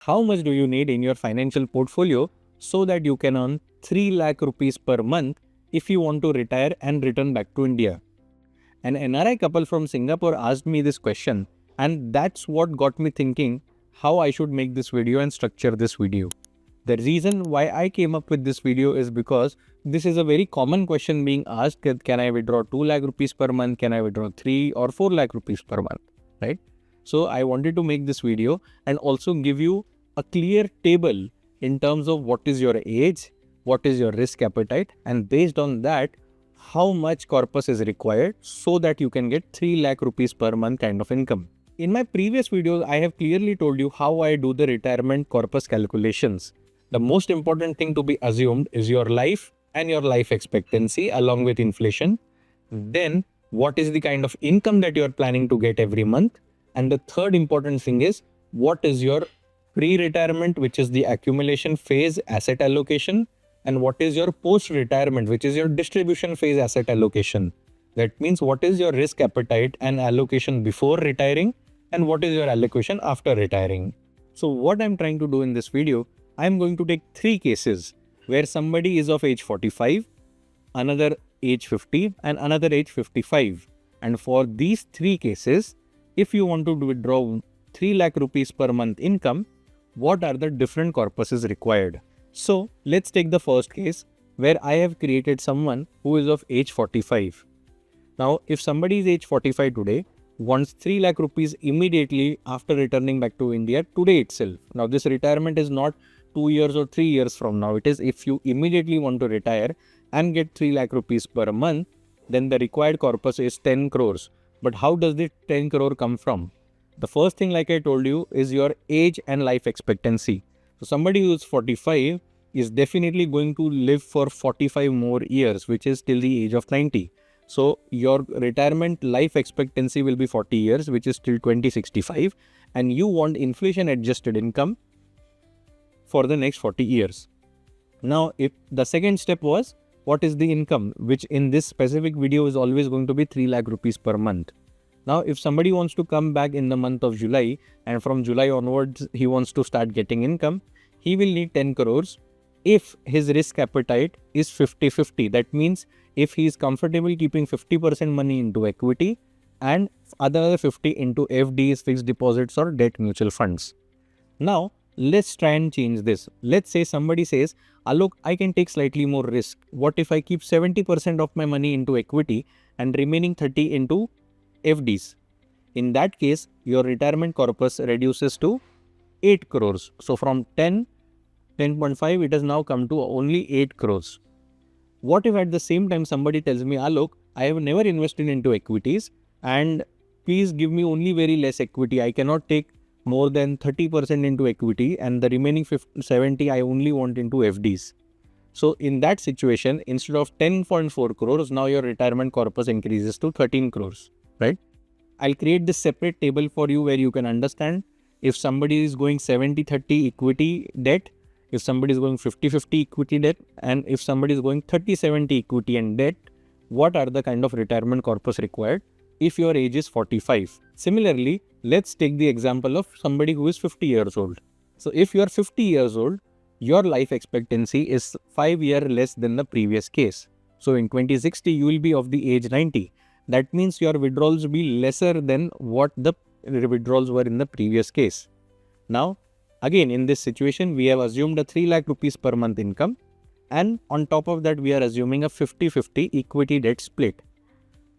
How much do you need in your financial portfolio so that you can earn 3 lakh rupees per month if you want to retire and return back to India? An NRI couple from Singapore asked me this question, and that's what got me thinking how I should make this video and structure this video. The reason why I came up with this video is because this is a very common question being asked. Can I withdraw 2 lakh rupees per month? Can I withdraw 3 or 4 lakh rupees per month? Right? So I wanted to make this video and also give you a clear table in terms of what is your age, what is your risk appetite, and based on that, how much corpus is required so that you can get 3 lakh rupees per month kind of income. In my previous videos, I have clearly told you how I do the retirement corpus calculations. The most important thing to be assumed is your life and your life expectancy along with inflation. Then what is the kind of income that you are planning to get every month? And the third important thing is what is your pre-retirement, which is the accumulation phase asset allocation, and what is your post-retirement, which is your distribution phase asset allocation. That means what is your risk appetite and allocation before retiring and what is your allocation after retiring. So what I'm trying to do in this video, I'm going to take 3 cases where somebody is of age 45, another age 50 and another age 55. And for these 3 cases, if you want to withdraw 3 lakh rupees per month income, what are the different corpuses required? So let's take the first case where I have created someone who is of age 45. Now, if somebody is age 45 today, wants 3 lakh rupees immediately after returning back to India today itself. Now, this retirement is not 2 years or 3 years from now. It is if you immediately want to retire and get 3 lakh rupees per month, then the required corpus is 10 crores. But how does this 10 crore come from? The first thing, like I told you, is your age and life expectancy. So somebody who is 45 is definitely going to live for 45 more years, which is till the age of 90. So your retirement life expectancy will be 40 years, which is till 2065. And you want inflation adjusted income for the next 40 years. Now, if the second step was, what is the income, which in this specific video is always going to be 3 lakh rupees per month. Now, if somebody wants to come back in the month of July and from July onwards, he wants to start getting income, he will need 10 crores if his risk appetite is 50-50. That means if he is comfortable keeping 50% money into equity and other 50 into FDs, fixed deposits or debt mutual funds. Now, let's try and change this. Let's say somebody says, Alok, I can take slightly more risk. What if I keep 70% of my money into equity and remaining 30 into FDs? In that case, your retirement corpus reduces to 8 crores. So from 10.5, it has now come to only 8 crores. What if at the same time somebody tells me, Alok, I have never invested into equities and please give me only very less equity. I cannot take more than 30% into equity and the remaining 70 I only want into FDs. So in that situation, instead of 10.4 crores, now your retirement corpus increases to 13 crores, right? I'll create this separate table for you where you can understand if somebody is going 70-30 equity debt, if somebody is going 50-50 equity debt, and if somebody is going 30-70 equity and debt, what are the kind of retirement corpus required if your age is 45. Similarly, let's take the example of somebody who is 50 years old. So if you are 50 years old, your life expectancy is 5 years less than the previous case. So in 2060, you will be of the age 90. That means your withdrawals will be lesser than what the withdrawals were in the previous case. Now, again, in this situation, we have assumed a 3 lakh rupees per month income. And on top of that, we are assuming a 50-50 equity debt split.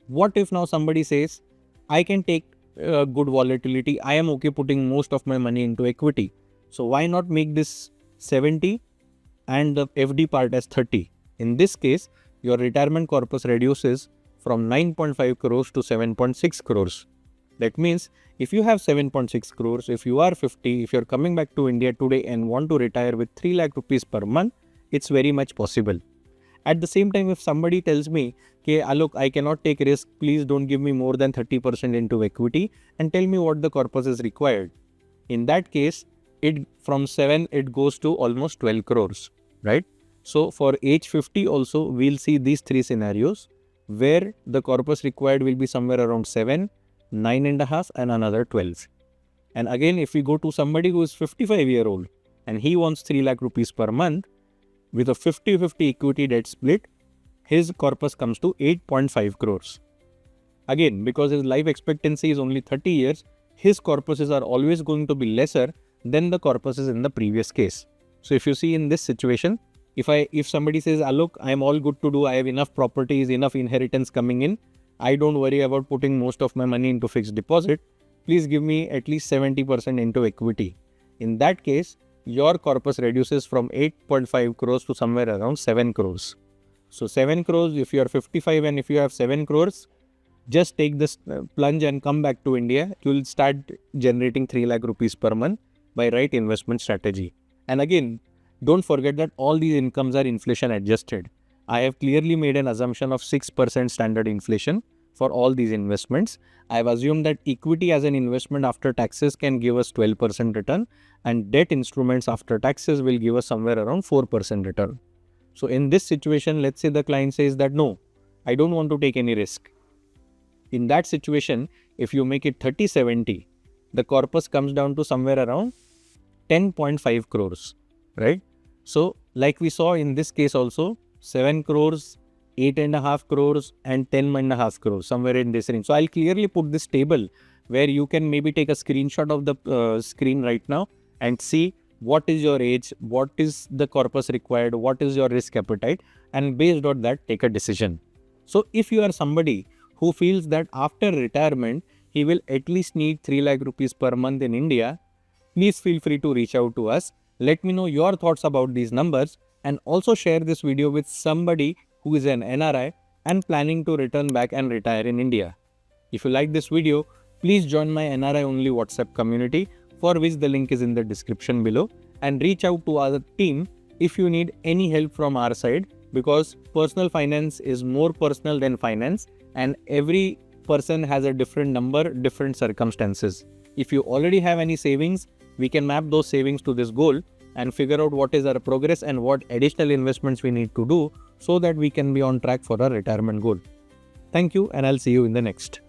What if now somebody says, I can take good volatility. I am okay putting most of my money into equity. So why not make this 70 and the FD part as 30? In this case, your retirement corpus reduces from 9.5 crores to 7.6 crores. That means if you have 7.6 crores, if you are 50, if you're coming back to India today and want to retire with 3 lakh rupees per month, it's very much possible. At the same time, if somebody tells me, okay, Alok, I cannot take risk, please don't give me more than 30% into equity and tell me what the corpus is required. In that case, from 7, it goes to almost 12 crores, right? So for age 50 also, we'll see these 3 scenarios where the corpus required will be somewhere around 7, 9.5 and another 12. And again, if we go to somebody who is 55-year-old and he wants 3 lakh rupees per month with a 50-50 equity debt split, his corpus comes to 8.5 crores. Again, because his life expectancy is only 30 years, his corpuses are always going to be lesser than the corpuses in the previous case. So if you see in this situation, if somebody says, Alok, I am all good to do, I have enough properties, enough inheritance coming in, I don't worry about putting most of my money into fixed deposit, please give me at least 70% into equity. In that case, your corpus reduces from 8.5 crores to somewhere around 7 crores. So 7 crores, if you are 55 and if you have 7 crores, just take this plunge and come back to India. You will start generating 3 lakh rupees per month by right investment strategy. And again, don't forget that all these incomes are inflation adjusted. I have clearly made an assumption of 6% standard inflation for all these investments. I have assumed that equity as an investment after taxes can give us 12% return and debt instruments after taxes will give us somewhere around 4% return. So in this situation, let's say the client says that no, I don't want to take any risk. In that situation, if you make it 30-70, the corpus comes down to somewhere around 10.5 crores, right? So like we saw in this case also, 7 crores, 8.5 crores and 10.5 crores, somewhere in this range. So I'll clearly put this table where you can maybe take a screenshot of the screen right now and see what is your age, what is the corpus required, what is your risk appetite, and based on that, take a decision. So if you are somebody who feels that after retirement, he will at least need 3 lakh rupees per month in India, please feel free to reach out to us. Let me know your thoughts about these numbers and also share this video with somebody who is an NRI and planning to return back and retire in India. If you like this video, please join my NRI only WhatsApp community, for which the link is in the description below, and reach out to our team if you need any help from our side, because personal finance is more personal than finance and every person has a different number, different circumstances. If you already have any savings, we can map those savings to this goal and figure out what is our progress and what additional investments we need to do so that we can be on track for our retirement goal. Thank you, and I'll see you in the next.